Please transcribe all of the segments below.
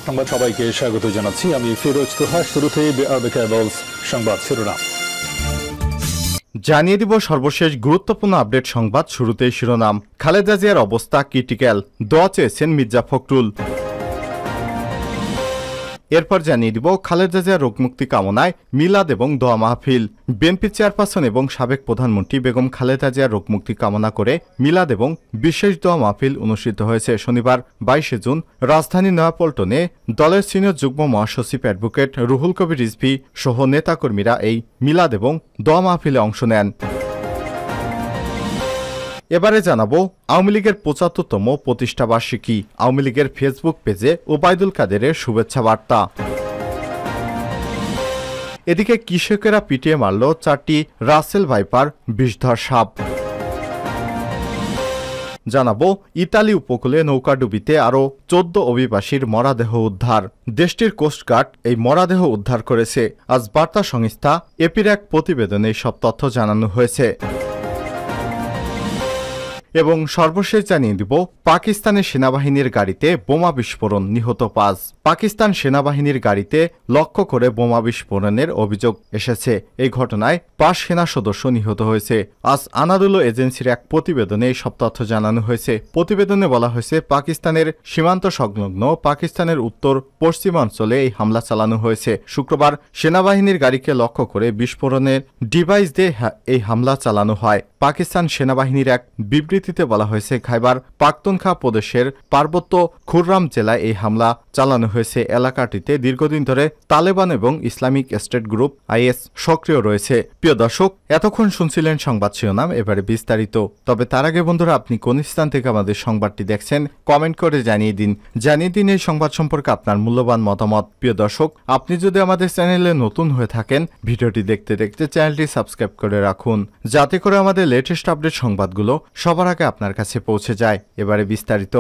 সংবাদ সবাইকে স্বাগত জানাচ্ছি। আমি ফিরোজ তোহা। শুরুতে সংবাদ শিরোনাম জানিয়ে দিব সর্বশেষ গুরুত্বপূর্ণ আপডেট সংবাদ। শুরুতেই শিরোনাম, খালেদা জিয়ার অবস্থা ক্রিটিক্যাল, দোয়া চেয়েছেন মির্জা ফখরুল। এরপর জানিয়ে দিব খালেদা জিয়ার রোগমুক্তি কামনায় মিলাদ এবং দোয়া মাহফিল। বিএনপি চেয়ারপারসন এবং সাবেক প্রধানমন্ত্রী বেগম খালেদা জিয়ার রোগমুক্তি কামনা করে মিলাদ এবং বিশেষ দোয়া মাহফিল অনুষ্ঠিত হয়েছে শনিবার 22 জুন রাজধানী নয়াপল্টনে। দলের সিনিয়র যুগ্ম মহাসচিব অ্যাডভোকেট রুহুল কবির রিজভী সহ নেতাকর্মীরা এই মিলাদ এবং দোয়া মাহফিলে অংশ নেন। এবারে জানাবো আওয়ামী লীগের ৭৫তম প্রতিষ্ঠাবার্ষিকী। আওয়ামী লীগের ফেসবুক পেজে ওবায়দুল কাদেরের শুভেচ্ছা বার্তা। এদিকে কৃষকেরা পিটিয়ে মারল 4টি রাসেল ভাইপার বিষধর সাপ। জানাবো ইতালি উপকূলে নৌকাডুবিতে আরও 14 অভিবাসীর মরাদেহ উদ্ধার। দেশটির কোস্টগার্ড এই মরাদেহ উদ্ধার করেছে। আজ বার্তা সংস্থা এপির এক প্রতিবেদনে সব তথ্য জানানো হয়েছে। এবং সর্বশেষ জানিয়ে দিব পাকিস্তানের সেনাবাহিনীর গাড়িতে বোমা বিস্ফোরণ, নিহত 5। পাকিস্তান সেনাবাহিনীর গাড়িতে লক্ষ্য করে বোমা বিস্ফোরণের অভিযোগ এসেছে। এই ঘটনায় 5 সেনা সদস্য নিহত হয়েছে। আজ আনাদুলো এজেন্সির এক প্রতিবেদনে সব তথ্য জানানো হয়েছে। প্রতিবেদনে বলা হয়েছে পাকিস্তানের সীমান্ত সংলগ্ন পাকিস্তানের উত্তর পশ্চিমাঞ্চলে এই হামলা চালানো হয়েছে। শুক্রবার সেনাবাহিনীর গাড়িকে লক্ষ্য করে বিস্ফোরণের ডিভাইস দিয়ে এই হামলা চালানো হয়। পাকিস্তান সেনাবাহিনীর এক বিবৃতিতে বলা হয়েছে খাইবার পাখতুনখা প্রদেশের পার্বত্য খুররাম জেলায় এই হামলা চালানো হয়েছে। এলাকাটিতে দীর্ঘদিন ধরে তালেবান এবং ইসলামিক স্টেট গ্রুপ আইএস সক্রিয় রয়েছে। প্রিয় দর্শক, এতক্ষণ শুনছিলেন সংবাদ শিরোনাম, এবারে বিস্তারিত। তবে তার আগে বন্ধুরা, আপনি কোন স্থান থেকে আমাদের সংবাদটি দেখছেন কমেন্ট করে জানিয়ে দিন এই সংবাদ সম্পর্কে আপনার মূল্যবান মতামত। প্রিয় দর্শক, আপনি যদি আমাদের চ্যানেলে নতুন হয়ে থাকেন, ভিডিওটি দেখতে দেখতে চ্যানেলটি সাবস্ক্রাইব করে রাখুন, যাতে করে আমাদের লেটেস্ট আপডেট সংবাদগুলো সবার আগে আপনার কাছে পৌঁছে যায়। এবারে বিস্তারিত।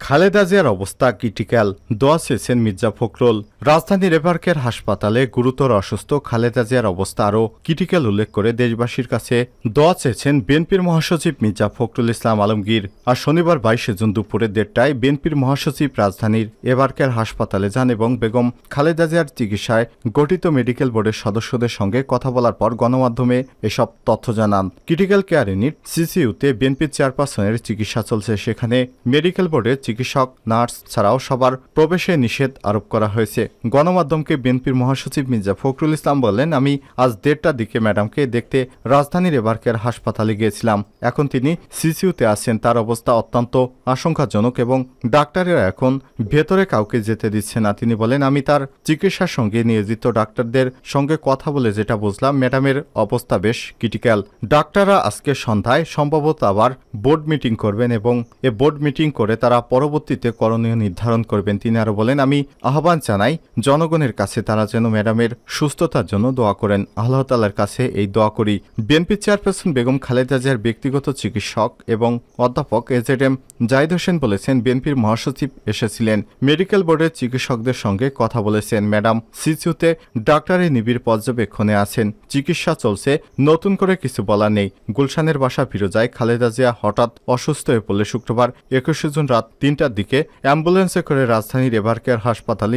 খালেদা জিয়ার অবস্থা ক্রিটিক্যাল, দোয়া চেয়েছেন মির্জা ফখরুল। রাজধানীর এবারকের হাসপাতালে গুরুতর অসুস্থ খালেদা জিয়ার অবস্থা আরও ক্রিটিক্যাল উল্লেখ করে দেশবাসীর কাছে দোয়া চেয়েছেন বিএনপির মহাসচিব মির্জা ফখরুল ইসলাম আলমগীর। আর শনিবার 22 জুন দুপুরে 1:30টায় বিএনপির মহাসচিব রাজধানীর এবারকের হাসপাতালে যান এবং বেগম খালেদা জিয়ার চিকিৎসায় গঠিত মেডিকেল বোর্ডের সদস্যদের সঙ্গে কথা বলার পর গণমাধ্যমে এসব তথ্য জানান। ক্রিটিক্যাল কেয়ার ইউনিট সিসিইউতে বিএনপির চেয়ারপারসনের চিকিৎসা চলছে। সেখানে মেডিকেল বোর্ডের চিকিৎসক, নার্স ছাড়াও সবার প্রবেশে নিষেধ আরোপ করা হয়েছে। গণমাধ্যমকে বিএনপির মহাসচিব মির্জা ফখরুল ইসলাম বললেন, আমি আজ 1:30টার দিকে ম্যাডামকে দেখতে রাজধানীর এবারকের হাসপাতালে গিয়েছিলাম। এখন তিনি সিসিইউতে আছেন। তার অবস্থা অত্যন্ত আশঙ্কাজনক এবং ডাক্তারেরা এখন ভেতরে কাউকে যেতে দিচ্ছে না। তিনি বলেন, আমি তার চিকিৎসার সঙ্গে নিয়োজিত ডাক্তারদের সঙ্গে কথা বলে যেটা বুঝলাম, ম্যাডামের অবস্থা বেশ ক্রিটিক্যাল। ডাক্তাররা আজকে সন্ধ্যায় সম্ভবত আবার বোর্ড মিটিং করবেন এবং এ বোর্ড মিটিং করে তারা পরবর্তীতে করণীয় নির্ধারণ করবেন। তিনি আরো বলেন, আমি আহ্বান জানাই জনগণের কাছে তারা যেন ম্যাডামের সুস্থতার জন্য দোয়া করেন। আল্লাহ তাআলার কাছে এই দোয়া করি। বিএনপি চেয়ারপারসন বেগম খালেদা জিয়ার ব্যক্তিগত চিকিৎসক এবং অধ্যাপক এজেডএম জাহিদ হোসেন বলেছেন, বিএনপির মহাসচিব এসেছিলেন, মেডিকেল বোর্ডের চিকিৎসকদের সঙ্গে কথা বলেছেন। ম্যাডাম সিসিইউতে ডাক্তারের নিবিড় পর্যবেক্ষণে আছেন, চিকিৎসা চলছে, নতুন করে কিছু বলা নেই। গুলশানের বাসা ফিরোজায় খালেদা জিয়া হঠাৎ অসুস্থ হয়ে পড়লে শুক্রবার 21 জুন রাত 3টার দিকে অ্যাম্বুলেন্সে করে রাজধানীর এবারকের হাসপাতালে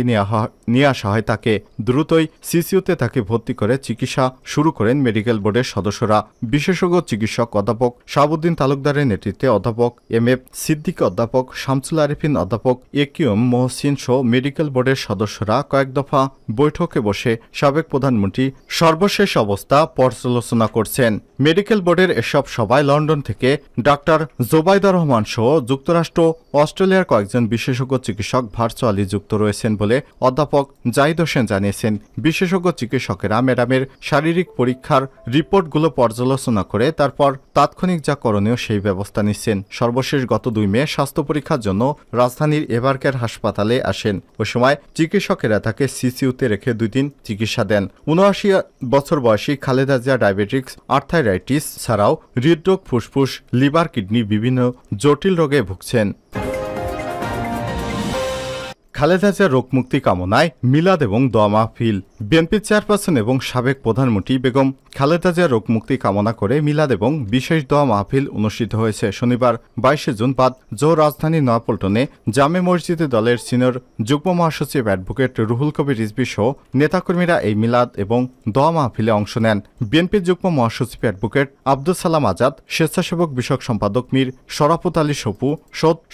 নিয়ে আসা হয়। তাকে দ্রুতই সিসিইউতে তাকে ভর্তি করে চিকিৎসা শুরু করেন মেডিকেল বোর্ডের সদস্যরা। বিশেষজ্ঞ চিকিৎসক অধ্যাপক শাহাবুদ্দিন তালুকদারের নেতৃত্বে অধ্যাপক এম.এফ সিদ্দিক, অধ্যাপক শামসুল আরিফিন, অধ্যাপক একিউম মহসিন সহ মেডিকেল বোর্ডের সদস্যরা কয়েক দফা বৈঠকে বসে সাবেক প্রধানমন্ত্রী সর্বশেষ অবস্থা পর্যালোচনা করছেন। মেডিকেল বোর্ডের এসব সভায় লন্ডন থেকে ডাক্তার জোবাইদা রহমান সহ যুক্তরাষ্ট্র, অস্ট্রেলিয়ার কয়েকজন বিশেষজ্ঞ চিকিৎসক ভার্চুয়ালি যুক্ত রয়েছেন বলে অধ্যাপক জাহিদ হোসেন জানিয়েছেন। বিশেষজ্ঞ চিকিৎসকেরা ম্যাডামের শারীরিক পরীক্ষার রিপোর্টগুলো পর্যালোচনা করে তারপর তাৎক্ষণিক যা করণীয় সেই ব্যবস্থা নিচ্ছেন। সর্বশেষ গত 2 মে স্বাস্থ্য পরীক্ষার জন্য রাজধানীর এবারকের হাসপাতালে আসেন। ওই সময় চিকিৎসকেরা তাকে সিসিইউতে রেখে 2 দিন চিকিৎসা দেন। 79 বছর বয়সী খালেদা জিয়া ডায়াবেটিক্স, আর্থাইরাইটিস ছাড়াও হৃদরোগ, ফুসফুস, লিভার, কিডনি বিভিন্ন জটিল রোগে ভুগছেন। খালেদা জিয়ার রোগমুক্তি কামনায় মিলাদ এবং দোয়া মাহফিল। বিএনপি চেয়ারপারসন এবং সাবেক প্রধানমন্ত্রী বেগম খালেদা জিয়ার রোগ মুক্তি কামনা করে মিলাদ এবং বিশেষ দোয়া মাহফিল অনুষ্ঠিত হয়েছে শনিবার 22 জুন বাদ জোহর রাজধানীর নয়াপল্টনে জামে মসজিদে দলের সিনিয়র যুগ্ম মহাসচিব অ্যাডভোকেট রুহুল কবির রিজভী সহ নেতাকর্মীরা এই মিলাদ এবং দোয়া মাহফিলে অংশ নেন। বিএনপির যুগ্ম মহাসচিব অ্যাডভোকেট আব্দুল সালাম আজাদ, স্বেচ্ছাসেবক বিষয়ক সম্পাদক মীর শরাফত আলী সপু,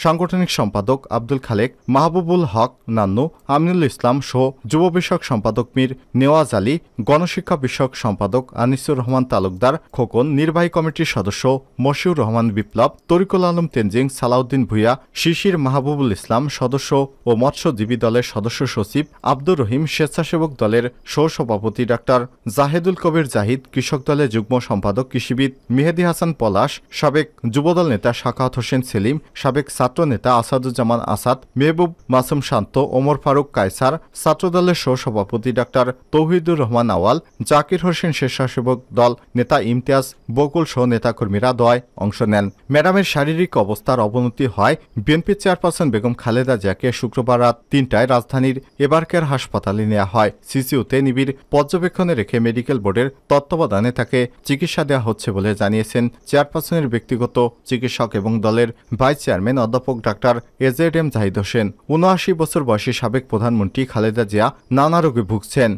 সাংগঠনিক সম্পাদক আব্দুল খালেক, মাহবুবুল হক নান্নু, আমিনুল ইসলাম সহ যুব বিষয়ক সম্পাদক মীর নেওয়াজ আলী, গণশিক্ষা বিষয়ক সম্পাদক আনিসুর রহমান তালুকদার খোকন, নির্বাহী কমিটির সদস্য মশিউর রহমান বিপ্লব, তরিকুল আলম তেনজিং, সালাউদ্দিন ভুইয়া, শিশির মাহবুবুল ইসলাম সদস্য ও মৎস্যজীবী দলের সদস্য সচিব আব্দুর রহিম, স্বেচ্ছাসেবক দলের সহসভাপতি ডাক্তার জাহেদুল কবির জাহিদ, কৃষক দলের যুগ্ম সম্পাদক কৃষিবিদ মেহেদি হাসান পলাশ, সাবেক যুবদল নেতা শাখাওয়াত হোসেন সেলিম, সাবেক ছাত্র নেতা আসাদুজ্জামান আসাদ, মেহবুব মাসুম শান্ত, ওমর ফারুক কায়সার, ছাত্রদলের সহসভাপতি ডাক্তার তৌহিদুর রহমান আওয়াল, জাকির হোসেন স্বেচ্ছাসেবক দল নেতা ইমতিয়াজ বকুল সহ নেতাকর্মীরা দোয়ায় অংশ নেন। ম্যাডামের শারীরিক অবস্থার অবনতি হয় বিএনপি চেয়ারপারসন বেগম খালেদা জিয়াকে শুক্রবার রাত 3টায় রাজধানীর এবারকের হাসপাতালে নেওয়া হয়। সিসিউতে নিবিড় পর্যবেক্ষণে রেখে মেডিকেল বোর্ডের তত্ত্বাবধানে তাকে চিকিৎসা দেওয়া হচ্ছে বলে জানিয়েছেন চেয়ারপারসনের ব্যক্তিগত চিকিৎসক এবং দলের ভাইস চেয়ারম্যান অধ্যাপক ডাক্তার এজেড-এম জাহিদ হোসেন। ৭৯ বছর বয়সী সাবেক প্রধানমন্ত্রী খালেদা জিয়া নানা রোগে ভুগছেন।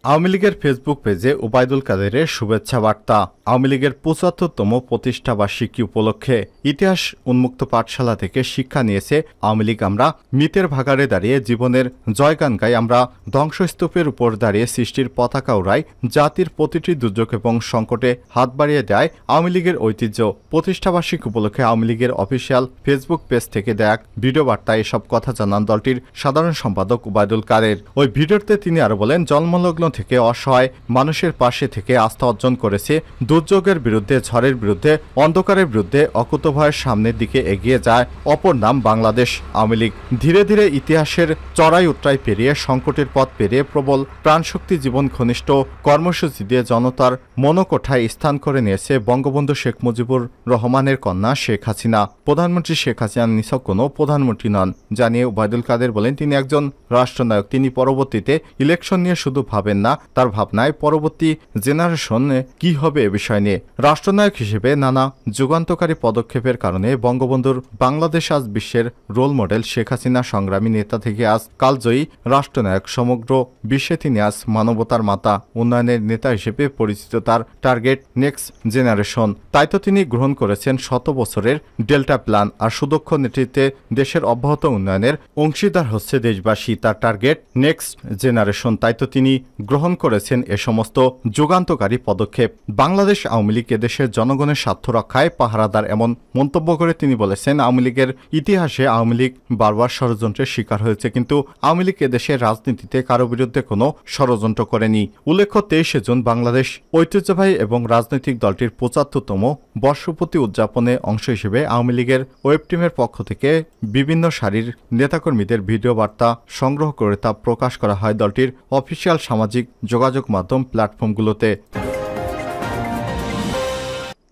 আওয়ামী লীগের ফেসবুক পেজে ওবায়দুল কাদেরের শুভেচ্ছা বার্তা। আওয়ামী লীগের ৭৫তম প্রতিষ্ঠা বার্ষিকী উপলক্ষে ইতিহাস উন্মুক্ত পাঠশালা থেকে শিক্ষা নিয়েছে আওয়ামী লীগ। আমরা মৃতের ভাগাড়ে দাঁড়িয়ে জীবনের জয়গান গাই, আমরা ধ্বংসস্তূপের উপর দাঁড়িয়ে সৃষ্টির পতাকা উড়াই, জাতির প্রতিটি দুর্যোগ এবং সংকটে হাত বাড়িয়ে দেয় আওয়ামী লীগের ঐতিহ্য। প্রতিষ্ঠাবার্ষিকী উপলক্ষে আওয়ামী লীগের অফিসিয়াল ফেসবুক পেজ থেকে দেয়া ভিডিও বার্তায় এসব কথা জানান দলটির সাধারণ সম্পাদক ওবায়দুল কাদের। ওই ভিডিওতে তিনি আরো বলেন, জন্মলগ্ন থেকে অসহায় মানুষের পাশে থেকে আস্থা অর্জন করেছে, দুর্যোগের বিরুদ্ধে, ঝড়ের বিরুদ্ধে, অন্ধকারের বিরুদ্ধে অকুতভয়ের সামনের দিকে এগিয়ে যায় অপর নাম বাংলাদেশ আওয়ামী লীগ। ধীরে ধীরে ইতিহাসের চড়াই উতরাই পেরিয়ে, সংকটের পথ পেরিয়ে প্রবল প্রাণশক্তি, জীবন ঘনিষ্ঠ কর্মসূচি দিয়ে জনতার মনোকোঠায় স্থান করে নিয়েছে বঙ্গবন্ধু শেখ মুজিবুর রহমানের কন্যা শেখ হাসিনা। প্রধানমন্ত্রী শেখ হাসিনা নিছক কোনো প্রধানমন্ত্রী নন জানিয়ে ওবায়দুল কাদের বলেন, তিনি একজন রাষ্ট্রনায়ক। তিনি পরবর্তীতে ইলেকশন নিয়ে শুধু ভাবেন না, তার ভাবনায় পরবর্তী জেনারেশনে কি হবে এ বিষয় নিয়ে। রাষ্ট্রনায়ক হিসেবে নানা যুগান্তকারী পদক্ষেপের কারণে বঙ্গবন্ধুর বাংলাদেশ আজ বিশ্বের রোল মডেল। শেখ হাসিনা সংগ্রামী নেতা থেকে আজ কালজয়ী রাষ্ট্রনায়ক। সমগ্র বিশ্বে তিনি আজ মানবতার মাতা, উন্নয়নের নেতা হিসেবে পরিচিত। তার টার্গেট নেক্সট জেনারেশন। তাই তো তিনি গ্রহণ করেছেন 100 বছরের ডেল্টা প্ল্যান। আর সুদক্ষ নেতৃত্বে দেশের অব্যাহত উন্নয়নের অংশীদার হচ্ছে দেশবাসী। তার টার্গেট নেক্সট জেনারেশন। তাই তো তিনি গ্রহণ করেছেন এ সমস্ত যুগান্তকারী পদক্ষেপ। বাংলাদেশ আওয়ামী লীগ এদেশের জনগণের স্বার্থ রক্ষায় পাহারাদার, এমন মন্তব্য করে তিনি বলেছেন, আওয়ামী লীগের ইতিহাসে আওয়ামী লীগ বারবার ষড়যন্ত্রের শিকার হয়েছে, কিন্তু আওয়ামী লীগ এদেশের রাজনীতিতে কারো বিরুদ্ধে কোনো ষড়যন্ত্র করেনি। উল্লেখ্য, 23 জুন বাংলাদেশ ঐতিহ্যবাহী এবং রাজনৈতিক দলটির 75তম বর্ষপূর্তি উদযাপনে অংশ হিসেবে আওয়ামী লীগের ওয়েব টিমের পক্ষ থেকে বিভিন্ন সারির নেতাকর্মীদের ভিডিও বার্তা সংগ্রহ করে তা প্রকাশ করা হয় দলটির অফিসিয়াল সামাজিক যোগাযোগ মাধ্যম প্ল্যাটফর্মগুলোতে।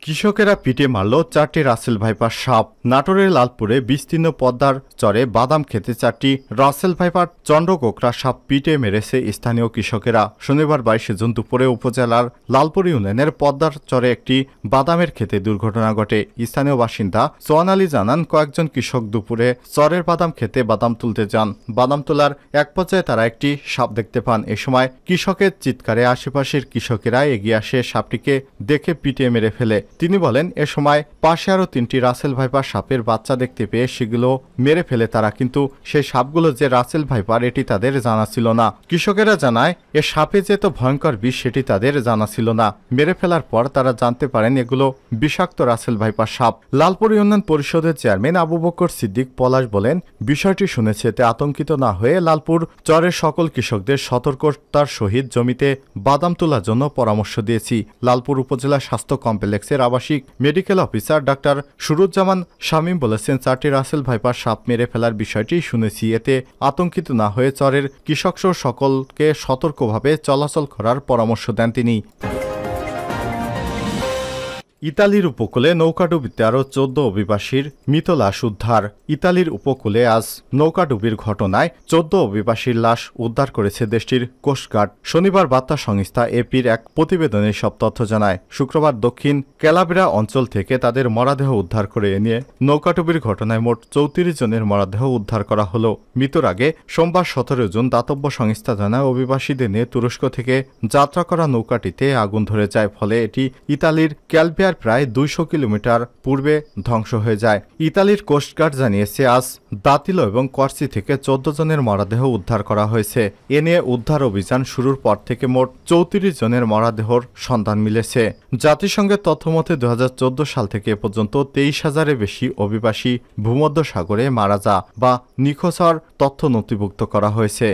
কৃষকেরা পিটে মারল 4টি রাসেল ভাইপার সাপ। নাটোরের লালপুরে বিস্তীর্ণ পদ্মার চরে বাদাম খেতে 4টি রাসেল ভাইপার চন্দ্রকোকড়া সাপ পিটে মেরেছে স্থানীয় কৃষকেরা। শনিবার 22 জুন দুপুরে উপজেলার লালপুর ইউনিয়নের পদ্মার চরে একটি বাদামের খেতে দুর্ঘটনা ঘটে। স্থানীয় বাসিন্দা সোহান আলী জানান, কয়েকজন কৃষক দুপুরে চরের বাদাম খেতে বাদাম তুলতে যান। বাদাম তোলার এক পর্যায়ে তারা একটি সাপ দেখতে পান। এ সময় কৃষকের চিৎকারে আশেপাশের কৃষকেরা এগিয়ে আসে সাপটিকে দেখে পিটে মেরে ফেলে। তিনি বলেন, এ সময় পাশে আরও 3টি রাসেল ভাইপার সাপের বাচ্চা দেখতে পেয়ে সেগুলো মেরে ফেলে তারা, কিন্তু সেই সাপগুলো যে রাসেল ভাইপার এটি তাদের জানা ছিল না। কৃষকেরা জানায়, এ সাপে যে এত ভয়ঙ্কর বিষ সেটি তাদের জানা ছিল না। মেরে ফেলার পর তারা জানতে পারেন এগুলো বিষাক্ত রাসেল ভাইপার সাপ। লালপুর ইউনিয়ন পরিষদের চেয়ারম্যান আবু বকর সিদ্দিক পলাশ বলেন, বিষয়টি শুনেছে এতে আতঙ্কিত না হয়ে লালপুর চরের সকল কৃষকদের সতর্কতার সহিত জমিতে বাদাম তোলার জন্য পরামর্শ দিয়েছি। লালপুর উপজেলা স্বাস্থ্য কমপ্লেক্সের আবাসিক medical officer doctor Suruzzaman Shamim বলেছেন, 4টি রাসেল ভাইপার সাপ মেরে ফেলার বিষয়টি শুনেছি, এতে আতঙ্কিত না হয়ে চরের কৃষকসহ সকলকে সতর্কভাবে চলাচল করার পরামর্শ দেন তিনি। ইতালির উপকূলে নৌকাডুবিতে আরও 14 অভিবাসীর মৃত লাশ উদ্ধার। ইতালির উপকূলে আজ নৌকাডুবির ঘটনায় 14 অভিবাসীর লাশ উদ্ধার করেছে দেশটির কোস্টগার্ড। শনিবার বার্তা সংস্থা এপির এক প্রতিবেদনে সব তথ্য জানায়। শুক্রবার দক্ষিণ ক্যালাব্রিয়া অঞ্চল থেকে তাদের মরদেহ উদ্ধার করে এ নিয়ে নৌকাডুবির ঘটনায় মোট 34 জনের মরদেহ উদ্ধার করা হলো। মৃত্যুর আগে সোমবার 17 জুন দাতব্য সংস্থা জানায় অভিবাসীদের নিয়ে তুরস্ক থেকে যাত্রা করা নৌকাটিতে আগুন ধরে যায়, ফলে এটি ইতালির ক্যালবিয়ার প্রায় 200 কিলোমিটার পূর্বে ধ্বংস হয়ে যায়। ইতালির কোস্টগার্ড জানিয়েছে আজ দাতিলো এবং কর্সি থেকে 14 জনের মরদেহ উদ্ধার করা হয়েছে। এ নিয়ে উদ্ধার অভিযান শুরুর পর থেকে মোট 34 জনের মরদেহর সন্ধান মিলেছে। জাতিসংঘের তথ্যমতে 2014 সাল থেকে এ পর্যন্ত 23,000-এর বেশি অভিবাসী ভূমধ্যসাগরে মারা যা বা নিখোঁজ হওয়ার তথ্য নথিভুক্ত করা হয়েছে।